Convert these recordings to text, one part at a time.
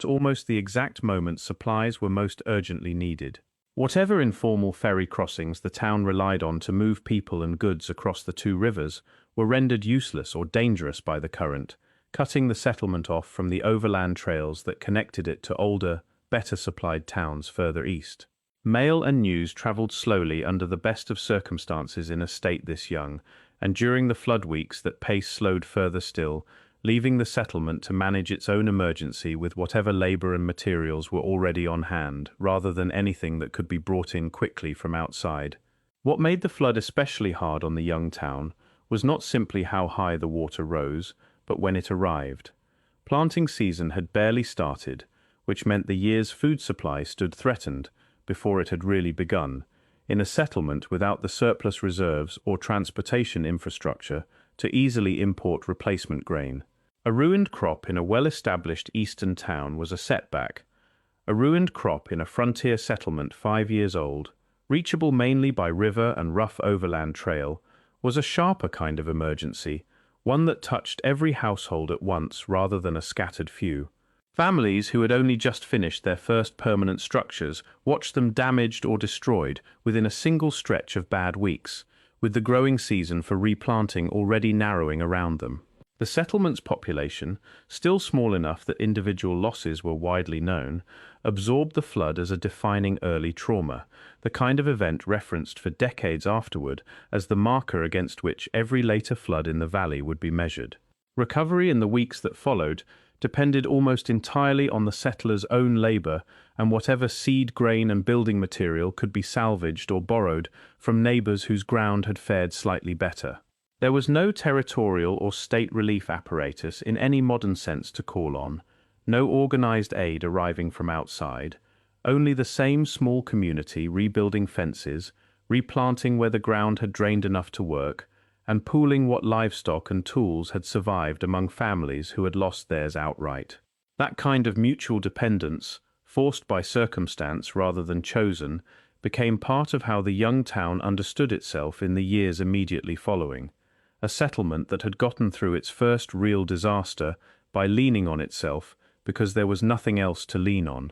at almost the exact moment supplies were most urgently needed. Whatever informal ferry crossings the town relied on to move people and goods across the two rivers were rendered useless or dangerous by the current, cutting the settlement off from the overland trails that connected it to older, better supplied towns further east. Mail and news traveled slowly under the best of circumstances in a state this young, and during the flood weeks that pace slowed further still, leaving the settlement to manage its own emergency with whatever labor and materials were already on hand, rather than anything that could be brought in quickly from outside. What made the flood especially hard on the young town was not simply how high the water rose, but when it arrived. Planting season had barely started, which meant the year's food supply stood threatened before it had really begun, in a settlement without the surplus reserves or transportation infrastructure to easily import replacement grain. A ruined crop in a well-established eastern town was a setback. A ruined crop in a frontier settlement 5 years old, reachable mainly by river and rough overland trail, was a sharper kind of emergency, one that touched every household at once rather than a scattered few. Families who had only just finished their first permanent structures watched them damaged or destroyed within a single stretch of bad weeks, with the growing season for replanting already narrowing around them. The settlement's population, still small enough that individual losses were widely known, absorbed the flood as a defining early trauma, the kind of event referenced for decades afterward as the marker against which every later flood in the valley would be measured. Recovery in the weeks that followed depended almost entirely on the settlers' own labor and whatever seed, grain, and building material could be salvaged or borrowed from neighbors whose ground had fared slightly better. There was no territorial or state relief apparatus in any modern sense to call on, no organized aid arriving from outside, only the same small community rebuilding fences, replanting where the ground had drained enough to work, and pooling what livestock and tools had survived among families who had lost theirs outright. That kind of mutual dependence, forced by circumstance rather than chosen, became part of how the young town understood itself in the years immediately following. A settlement that had gotten through its first real disaster by leaning on itself because there was nothing else to lean on.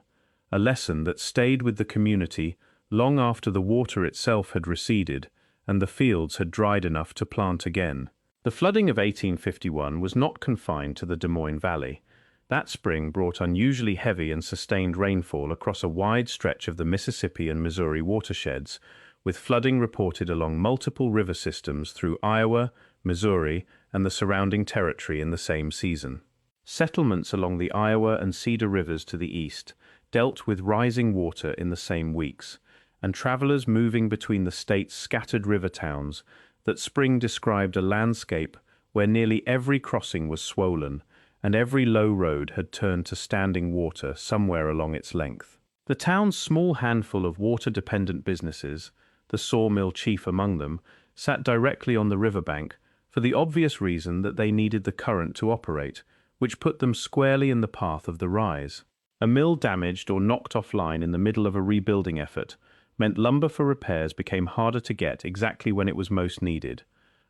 A lesson that stayed with the community long after the water itself had receded and the fields had dried enough to plant again. The flooding of 1851 was not confined to the Des Moines Valley. That spring brought unusually heavy and sustained rainfall across a wide stretch of the Mississippi and Missouri watersheds, with flooding reported along multiple river systems through Iowa, Missouri, and the surrounding territory in the same season. Settlements along the Iowa and Cedar Rivers to the east dealt with rising water in the same weeks, and travelers moving between the state's scattered river towns, that spring described a landscape where nearly every crossing was swollen, and every low road had turned to standing water somewhere along its length. The town's small handful of water-dependent businesses, the sawmill chief among them, sat directly on the riverbank, for the obvious reason that they needed the current to operate, which put them squarely in the path of the rise. A mill damaged or knocked offline in the middle of a rebuilding effort meant lumber for repairs became harder to get exactly when it was most needed,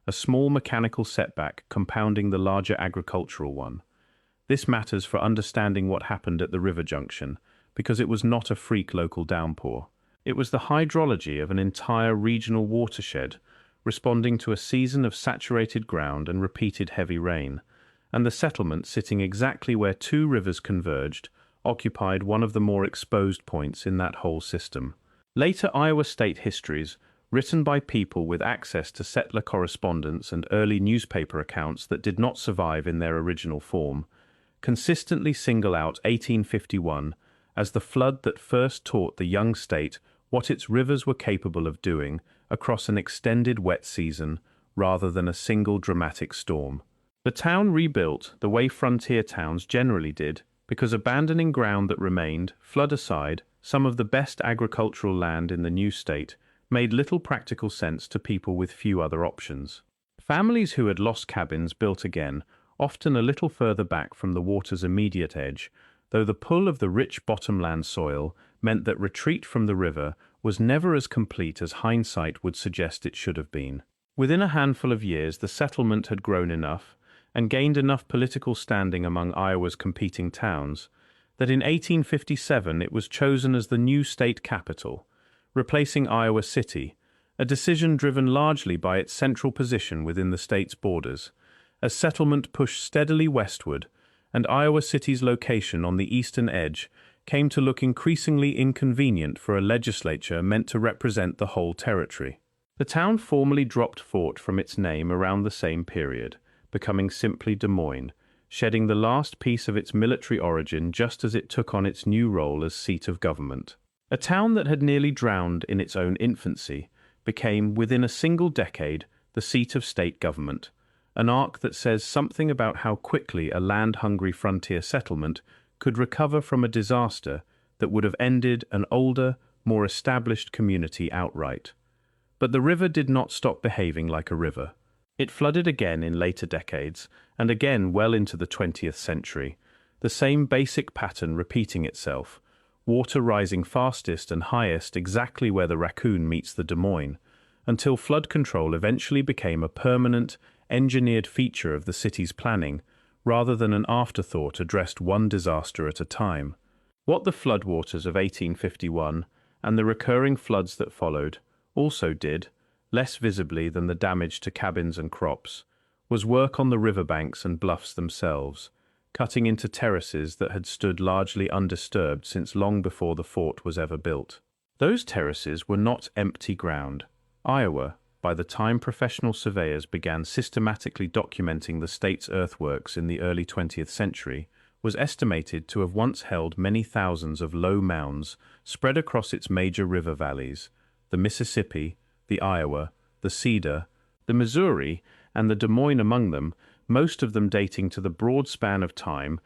a small mechanical setback compounding the larger agricultural one. This matters for understanding what happened at the river junction, because it was not a freak local downpour. It was the hydrology of an entire regional watershed, responding to a season of saturated ground and repeated heavy rain, and the settlement, sitting exactly where two rivers converged, occupied one of the more exposed points in that whole system. Later Iowa state histories, written by people with access to settler correspondence and early newspaper accounts that did not survive in their original form, consistently single out 1851 as the flood that first taught the young state what its rivers were capable of doing across an extended wet season rather than a single dramatic storm. The town rebuilt the way frontier towns generally did, because abandoning ground that remained, flood aside, some of the best agricultural land in the new state, made little practical sense to people with few other options. Families who had lost cabins built again, often a little further back from the water's immediate edge, though the pull of the rich bottomland soil meant that retreat from the river was never as complete as hindsight would suggest it should have been. Within a handful of years, the settlement had grown enough and gained enough political standing among Iowa's competing towns that in 1857 it was chosen as the new state capital, replacing Iowa City, a decision driven largely by its central position within the state's borders. As settlement pushed steadily westward, and Iowa City's location on the eastern edge came to look increasingly inconvenient for a legislature meant to represent the whole territory. The town formally dropped fort from its name around the same period, becoming simply Des Moines, shedding the last piece of its military origin just as it took on its new role as seat of government. A town that had nearly drowned in its own infancy became, within a single decade, the seat of state government, an arc that says something about how quickly a land-hungry frontier settlement could recover from a disaster that would have ended an older, more established community outright. But the river did not stop behaving like a river. It flooded again in later decades, and again well into the 20th century, the same basic pattern repeating itself, water rising fastest and highest exactly where the Raccoon meets the Des Moines, until flood control eventually became a permanent, engineered feature of the city's planning, rather than an afterthought addressed one disaster at a time. What the floodwaters of 1851 and the recurring floods that followed also did, less visibly than the damage to cabins and crops, was work on the riverbanks and bluffs themselves, cutting into terraces that had stood largely undisturbed since long before the fort was ever built. Those terraces were not empty ground. Iowa, by the time professional surveyors began systematically documenting the state's earthworks in the early 20th century, was estimated to have once held many thousands of low mounds spread across its major river valleys, the Mississippi, the Iowa, the Cedar, the Missouri, and the Des Moines among them, most of them dating to the broad span of time